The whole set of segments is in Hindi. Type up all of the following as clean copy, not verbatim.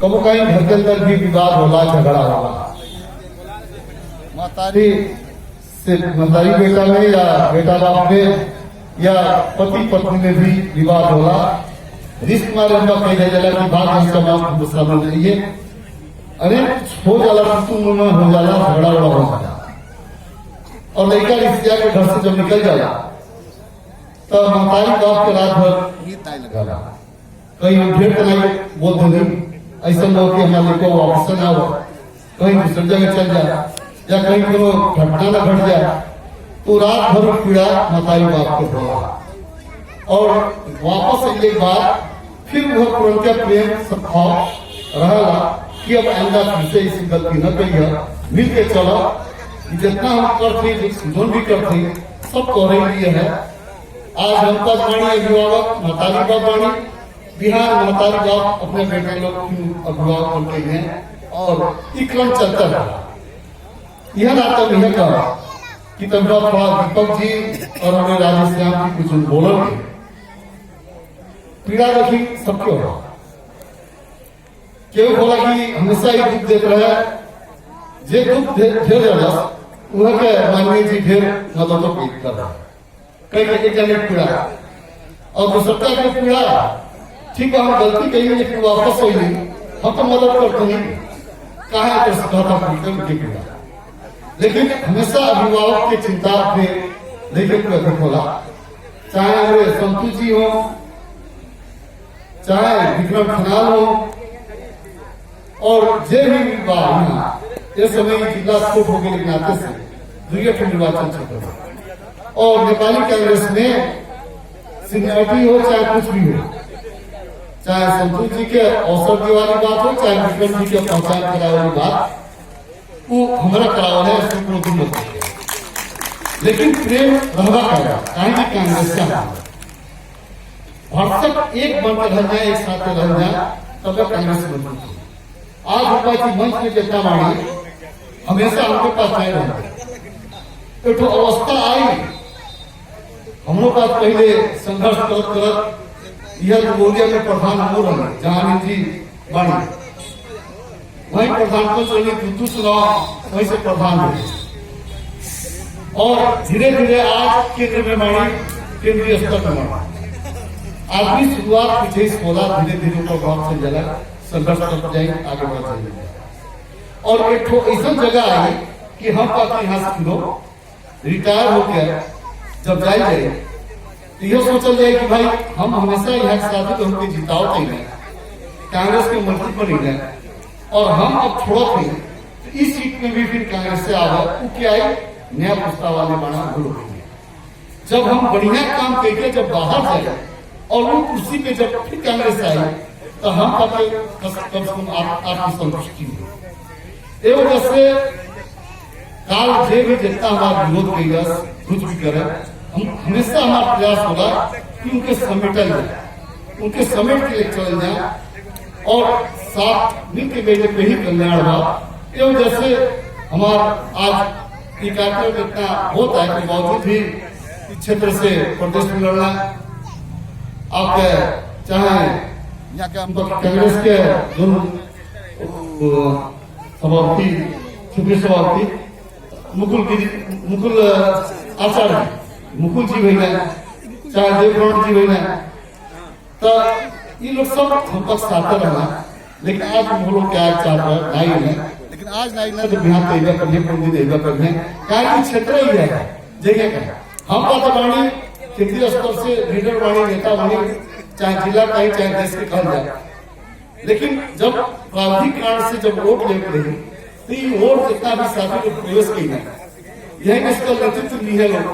कबो कहीं घर के अंदर भी विवाद होला, झगड़ा होला, महतारी से महतारी बेटा में या बेटा बाप में या पति पत्नी में भी विवाद होला। रिश्ते मारे उनका कही जाला कि बात हमका माफ दूसरा बन रही है, अरे हो जाला कुटुंब में, हो जाला झगड़ा हो जाला, और लड़का रिश्तेदार के घर से जब निकल जाला तो महतारी बाप के रात भर गीत नहीं लगा, कहीं ढेर कनाई बोल दे, ऐसा लोग कि हमारे को वापस ना हो, कहीं दूसरी जगह चल जाए या कहीं कोनो घटना न घट जाए, तो रात भर पीड़ा महतारी बाप को होला। और वापस अगले बार फिर वह पुरनका प्रेम सद्भाव रहला कि अब आइंदा फिर से इसी गलती न करिए, मिल के चलो, जितना हम करते जो भी करते सब करे लिए है। आज हमका वाणी अभिभावक महतारी बाप वाणी, बिहार महतारी बाप अपने बेटे लोग अभिभावक बनते हैं और ये क्रम चलता रहा। यह नाता यह कहा कि तब थोड़ा दीपक जी और हमें राजेश्याम जी कुछ बोलोगे, पीड़ा रखी सबके हो, क्यों बोला कि हमेशा ही दुख देख रहा है, जे दुख ढेर ज्यादा वह के माननीय जी ढेर मदद कर रहा है, कई एक जने पीड़ा और दूसरा के पीड़ा, ठीक है हम गलती कही लेकिन वापस हो ही हम तो मदद करते हैं, कहा कर सकता था पीड़ा, लेकिन हमेशा अभिभावक की चिंता में लेकिन अधिक होला, चाहे हमारे संतु जी हो, चाहे विक्रम खनाल हो, और जे भी विवाह ये समय जिला स्कोप हो गए नाते से दुर्ग निर्वाचन क्षेत्र और नेपाली कांग्रेस में सीनियरिटी हो चाहे कुछ भी हो, चाहे संतु जी के अवसर की वाली बात हो, चाहे विक्रम जी के पहचान कराने वाली बात, वो हमारा करावल है, इसमें कोई दिन नहीं, लेकिन प्रेम रहना पड़ेगा, कहीं कांग्रेस का भरसक एक बनकर रह जाए, एक साथ रह जाए, तब कांग्रेस बनती है। आज होगा कि मंच में जितना वाणी हमेशा हमके पास आए रहे, तो अवस्था आई, हम लोग आज पहले संघर्ष करत करत यह बोलिया में प्रधान हो रहे, जहां जी वाणी वही प्रधान को चलिए चुनाव वहीं से प्रधान हुए, और धीरे धीरे आज केंद्र में मानी, केंद्रीय स्तर में मानी, आदमी शुरुआत पीछे से बोला, धीरे धीरे प्रभाव से जला संघर्ष करते जाएंगे, आगे बढ़ जाएंगे, और एक ऐसा जगह आई कि हम पाते यहाँ से लोग रिटायर होकर जब जाएंगे तो यह सोचल जाए कि भाई हम हमेशा यहाँ के साथ तो हमको जिताओ चाहिए, कांग्रेस के मंत्री पर ही रहे, और हम अब छोड़ा थे तो इस सीट में भी फिर कांग्रेस से आवे, क्या आई नया प्रस्ताव वाले बना भूल, जब हम बढ़िया काम करके जब बाहर जाए और वो कुर्सी पे जब फिर कांग्रेस आई तो हम आत्मसंतुष्टि हुई। ए वजह से काल जे भी जितना हमारा विरोध करेगा, कुछ भी करे, हम हमेशा हमारा प्रयास होगा कि उनके समेटल जाए, उनके समेट के लिए चल जाए और साथ मिलकर बेटे पे ही कल्याण हुआ। ये वजह से हमारा आज ये कार्यक्रम इतना होता है कि बावजूद भी इस क्षेत्र से प्रदेश में लड़ना, आपके चाहे यहाँ के हम कांग्रेस के सभापति, क्षेत्रीय सभापति मुकुल आचार्य, मुकुल जी भाई ने, चाहे देवगौड़ जी भाई ने, तो ये लोग सब हमको साथ रहना, लेकिन आज हम लोग क्या चाह रहे हैं, लेकिन आज नहीं ना तो बिहार कहिएगा करने पंडित देगा करने कार्य क्षेत्र ही है जगह का, हम बात वाणी केंद्रीय स्तर से लीडर वाणी, नेता वाणी, चाहे जिला का ही चाहे देश के कहल जाए, लेकिन जब प्राधिक कारण से जब वोट ले रहे तो ये वोट जितना भी साथी लोग प्रवेश की है, यही इसका नेतृत्व ली है लोग,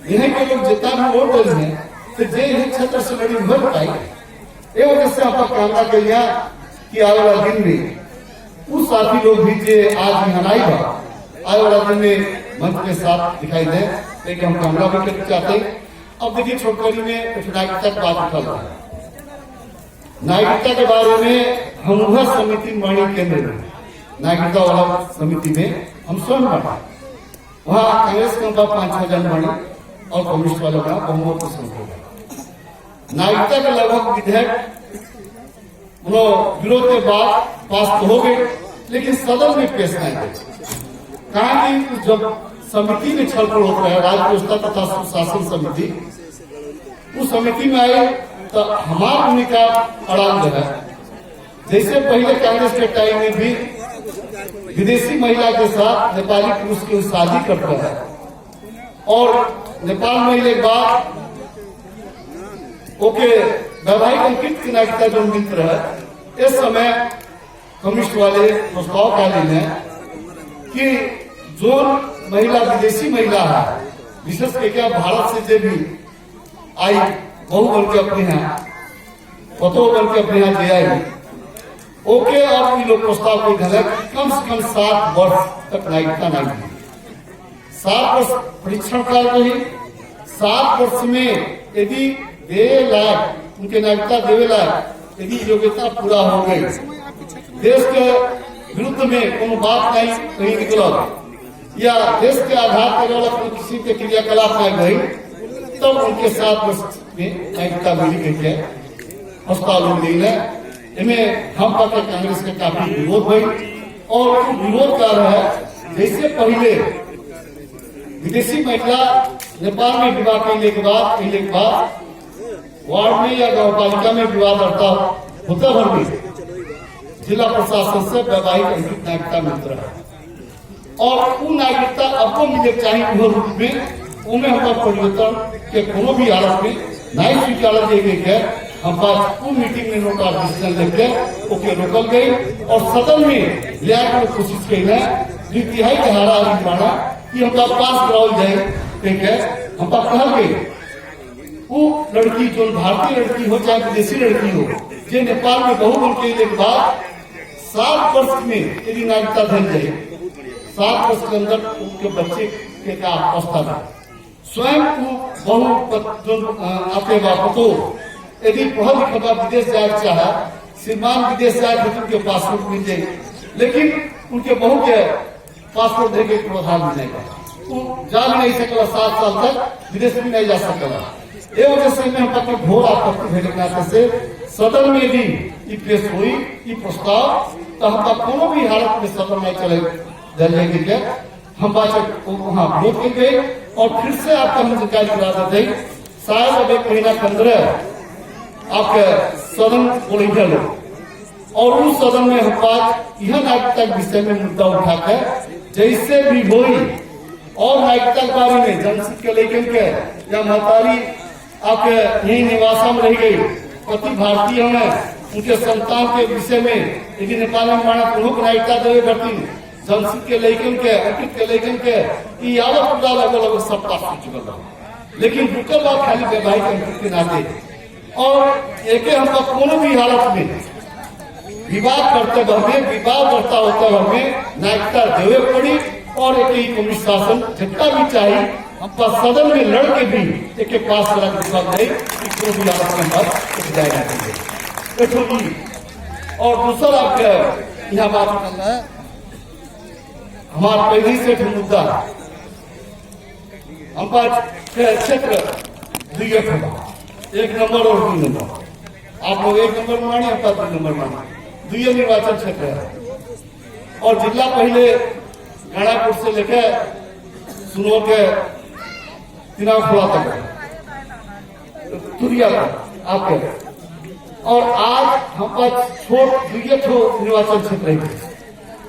यही के लोग जितना भी वोट दे रहे हैं तो जे यही क्षेत्र से लड़ी भर पाई, ये वजह से आपका कामना कर लिया कि आने वाला दिन में उस साथी लोग भी जे आज यहाँ आई बा, आने वाला दिन में मंच के साथ दिखाई दे, लेकिन हम कामना भी करना चाहते हैं। अब देखिए छोटकरी में नागरिकता की बात उठा रहा है, नागरिकता के बारे में हम वह समिति वाणी केंद्र में नागरिकता वाला समिति में हम स्वयं बैठा, वहाँ कांग्रेस का 5-6 जन वाणी और कम्युनिस्ट वालों का बहुमत से नागरिकता का लगभग विधेयक विरोध के बाद पास तो हो गए, लेकिन सदन में पेश नहीं गए। कहा कि जब समिति में छलफल होता है, राज्य व्यवस्था तथा सुशासन समिति, उस समिति में आए तो हमारी भूमिका अड़ान जो है, जैसे पहले कांग्रेस के टाइम में भी विदेशी महिला के साथ नेपाली पुरुष की शादी करते हैं और नेपाल में मिलने के बाद ओके वैवाहिक अंकित की नागरिकता जो मित्र है, इस समय कम्युनिस्ट वाले प्रस्ताव डाले हैं कि जो महिला विदेशी महिला है, विशेष करके भारत से जो भी आई बहु बन के अपने यहाँ पतो बन के अपने यहाँ ले आई, ओके और ये लोग प्रस्ताव को धरा कि कम से कम 7 वर्ष तक नागरिकता नहीं दी। 7 वर्ष परीक्षण काल रही, 7 वर्ष में यदि दे लायक उनके नागरिकता देवे लायक यदि योग्यता पूरा हो गई, देश के विरुद्ध में कोनो बात नहीं कहीं निकल या देश के आधार पर वाला किसी के क्रियाकलाप में गई, तब उनके 7 वर्ष में नागरिकता मिली गई है। प्रस्ताव लोग नहीं है, इनमें हम पार्टी कांग्रेस के काफी विरोध हुई और विरोध कर रहा है। जैसे पहले विदेशी महिला नेपाल में विवाह करने के बाद वार्ड में या गाँव पालिका में विवाद होता भर भी जिला प्रशासन से वैवाहिक अंकित नागरिकता मिलता है और वो नागरिकता आपको मिले चाहिए रूप में, उनमें हमारा परिवर्तन के कोनो भी हालत में नहीं स्वीकार देंगे। हम बात मीटिंग में नोट डिसीजन लेके ओके रोकल गई और सदन में ले आकर कोशिश की है तिहाई के हारा माना कि हम पास कराओ जाए, ठीक है। हम कहा गई वो लड़की जो भारतीय लड़की हो चाहे विदेशी लड़की हो, जो नेपाल में बहु बन के बाद 7 वर्ष में यदि नागरिकता धन जाए, 7 वर्ष के अंदर उनके बच्चे के क्या अवस्था था, स्वयं को बहु आपके बापतो यदि पढ़ा लिखा विदेश जाए चाहे, श्रीमान विदेश जाए तो उनके पासपोर्ट मिल जाए, लेकिन उनके बहू के पासपोर्ट देके प्रावधान मिल जाएगा, वो जा भी नहीं सकला, 7 साल तक विदेश में नहीं जा सकला। ये वजह से मैं अपने घोर आपत्ति भेजने से सदन में भी ये पेश हुई ये प्रस्ताव, तो हम कोनो भी हालत में सदन में चले जाएंगे क्या हम बात वहाँ विरोध कर गए और फिर से आपका हम जानकारी करा देते हैं। शायद अब 1 महीना के अंदर आपके सदन बोलेंगे लोग और उस सदन में हम बात यह नागरिकता के विषय में मुद्दा उठाकर जैसे भी हुई और नागरिकता के बारे में जनसित के लेकिन के या महतारी आपके यही निवासा में रह गई, पति भारतीय है, उनके संतान के विषय में यदि नेपाल में माना प्रमुख नागरिकता देवे भर्ती जनसित के लेकिन के अंकित के लेकिन के यावत पूरा लगभग सब पास हो चुका था, लेकिन रुकल बात खाली वैवाहिक अंकित के नाते और एक हम कोनो भी हालत में विवाद करते हुए विवाद बढ़ता होता हमें नागरिकता देवे पड़ी और एक ही कम्युनिस्ट शासन जितना भी चाहिए हम सदन में लड़ के भी एक पास करा के कोनो भी हालत में अंदर जाएगा। और दूसरा आपके यहाँ बात करना है हमारा पहले से मुद्दा हम क्षेत्र 1 नंबर और 2 नंबर, आप लोग 1 नंबर माने, हम 2 नंबर माने, 2 निर्वाचन क्षेत्र है और जिला पहले गणापुर से लेके सुनो के चुनाव खुला तक तुरिया तक आपके और आज हम छोट 2 निर्वाचन क्षेत्र है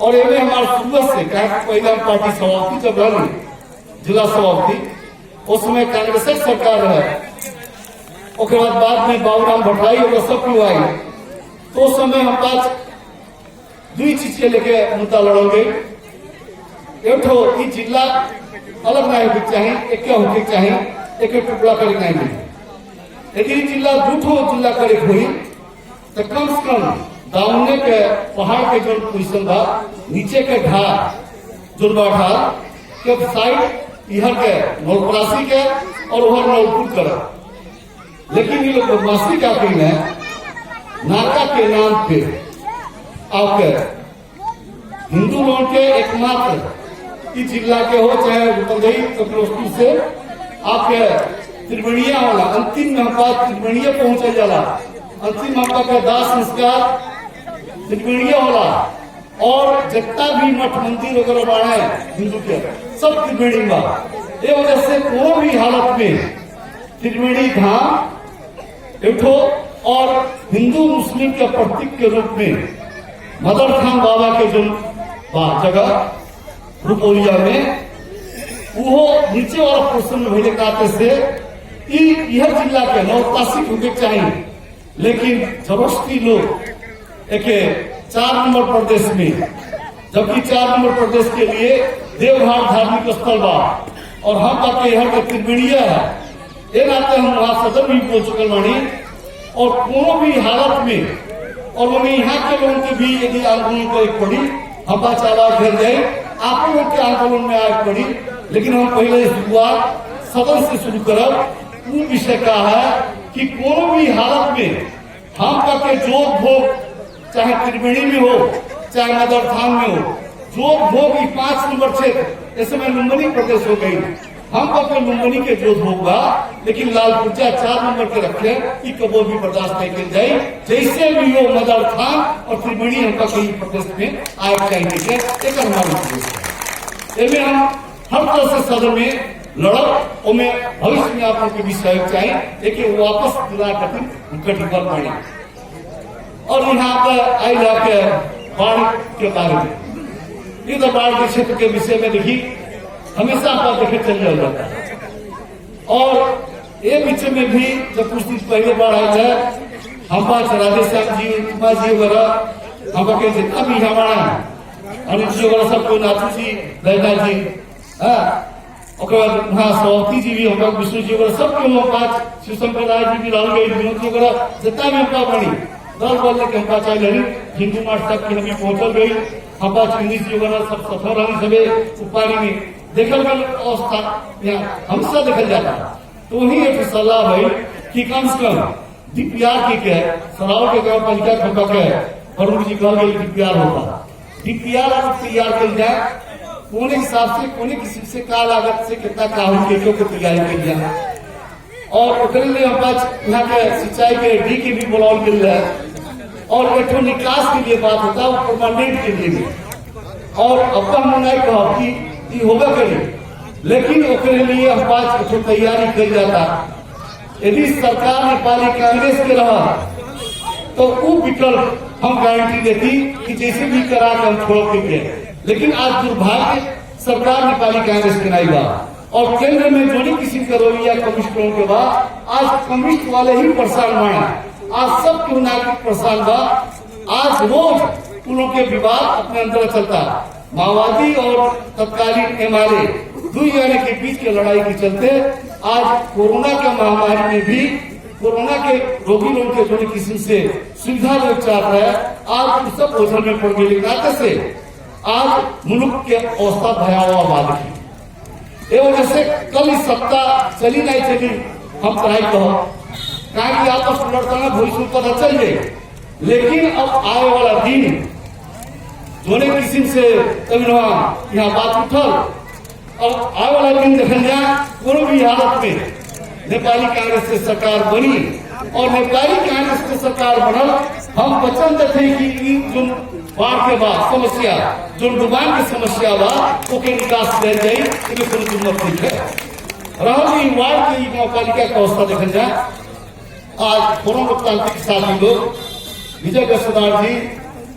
और इन्हें हमारे शुरू से पहले हम पार्टी सभापति जब रही जिला सभापति उसमें कांग्रेस सरकार है, बाद में बाबूराम भट्टराई और सब क्यों आई, तो उस समय हम पास 2 चीज के लेके मुद्दा लड़ोगे। एक तो जिला अलग नहीं होना चाहिए, एक होना चाहिए, एक टुकड़ा करे नहीं मिले, यदि जिला 2 जिला करे हुई तो कम से कम दावने के पहाड़ के जो पोजिशन था नीचे के ढाल जुड़वा ढाल के साइड इधर के नौलपरासी के और उधर नौलपुर कर, लेकिन ये लोग बदमाशी क्या कही है नाका के नाम पे आपके हिंदू लोगों के एकमात्र इस जिला के हो चाहे रुपंदई कपिलोष्टी से आपके त्रिवेणिया वाला अंतिम में बात त्रिवेणिया पहुंचे जाला अंतिम हमका के दाह संस्कार त्रिवेणीय होला और जितना भी मठ मंदिर वगैरह बाढ़े हिंदू के सब त्रिवेणी बा। ये वजह से कोई भी हालत में त्रिवेणी धाम एक और हिंदू मुस्लिम के प्रतीक के रूप में मदर खान बाबा के जो जगह रुपौलिया में वो नीचे वाला पोर्शन में भेजे काते से यह जिला के नौतासी होके चाहिए, लेकिन जबरदस्ती लोग एक 4 नंबर प्रदेश में, जबकि 4 नंबर प्रदेश के लिए देवघाट धार्मिक स्थल बा और हम बात यहाँ के त्रिवेणीय है। ये नाते हम वहां सदर भी बोल चुके बानी और कोनो भी हालत में और वो यहाँ के लोगों के भी यदि आंदोलन को एक पड़ी हम आवाज घेर जाए आप लोगों के आंदोलन में आग पड़ी, लेकिन हम पहले शुरुआत सदन से शुरू करब। वो विषय का है कि कोनो भी हालत में हम के जोत भोग चाहे त्रिवेणी में हो चाहे मदर धाम में हो, जोत भोग 5 नंबर क्षेत्र ऐसे में लुम्बिनी प्रदेश हो गई। हम अपने लुम्बिनी के जोत भोग बा, लेकिन लालपुरजा 4 नंबर के रखे कि कबो भी बर्दाश्त नहीं कर जाए। जैसे भी हो मदर धाम और त्रिवेणी हमका कहीं प्रदेश में आए चाहिए एक हमारे हम हर तरह से सदन में लड़ब और भविष्य में आप लोग के भी सहयोग चाहिए, लेकिन वापस कटिंग कर पाए। और यहाँ पर आई जाके बाढ़ के बारे में ये तो बाढ़ के क्षेत्र के विषय में देखी हमेशा आप देखे चल जाता है। और ये बीच में भी जब कुछ दिन पहले बाढ़ आई है हम पास राधेश्याम जी उमा जी वगैरह हम जितना भी हमारा अनिल जी वगैरह सब कोई नाथू जी लैला जी वहाँ सभापति जी भी होगा विष्णु जी वगैरह सब के वहाँ 5 शिवशंकर राय जी भी राहुल गई विनोद जी वगैरह जितना भी हमका बनी दल बल के हमका चाहिए हिंदू मार्च तक की हमें पहुंचल गई। हम चंदी जी वगैरह सब सफर रही सबे उपारी में देखल गल अवस्था यहाँ हमेशा देखल जाता। तो वही एक सलाह भाई कि कम से कम डीपीआर की सराव के गाँव पालिका खंडा के वरुण जी कह गई डीपीआर होगा, डीपीआर तैयार कर जाए कोने हिसाब से कोने किसी से का लागत से कितना काहू के को तैयारी कर दिया और उतरे लिए हम यहाँ के सिंचाई के डी के भी बुलाव मिल रहा है और एक निकास के लिए बात होता है वो परमानेंट के लिए भी। और अब हम नहीं कहा कि होगा करें, लेकिन उसके लिए हम 5 तैयारी कर जाता। यदि सरकार नेपाली कांग्रेस के रहा तो वो विकल्प हम गारंटी देती कि जैसे भी करा हम छोड़ देंगे, लेकिन आज दुर्भाग्य सरकार नेपाली कांग्रेस के नहीं बा और केंद्र में जो किसी करोलिया कम्युनिस्टों के बाद आज कम्युनिस्ट वाले ही परेशान माना, आज सब क्यों नागरिक परेशान बा। आज रोज उन के विवाद अपने अंदर चलता, माओवादी और तत्कालीन एमआरए 2 जने के बीच के लड़ाई के चलते आज कोरोना के महामारी में भी कोरोना के रोगी लोगों के जो किसी से सुविधा लोग चाह रहे हैं आज उस सब ओझल में पड़ गई। नाते से आज मुल्क के अवस्था भयावह बात की ये वजह से कल इस सप्ताह चली नहीं चली हम पढ़ाई कहो कहा कि आपस लड़ता है भविष्य पता चल जाए, लेकिन अब आने वाला दिन जोने किस्म से यहाँ बात उठल अब आने वाला दिन देखल जाए कोनो भी हालत में नेपाली कांग्रेस की सरकार बनी और नेपाली कांग्रेस की सरकार बनल हम वचन देते कि जो बाढ़ के बाद समस्या जो डुबान की समस्या बा ओके निकास कर जाए इसमें कोई दुर्मत नहीं है। रही वार्ड की नगरपालिका की अवस्था देखल जाए आज फोरम लोकतांत्रिक साथी लोग विजय सरदार जी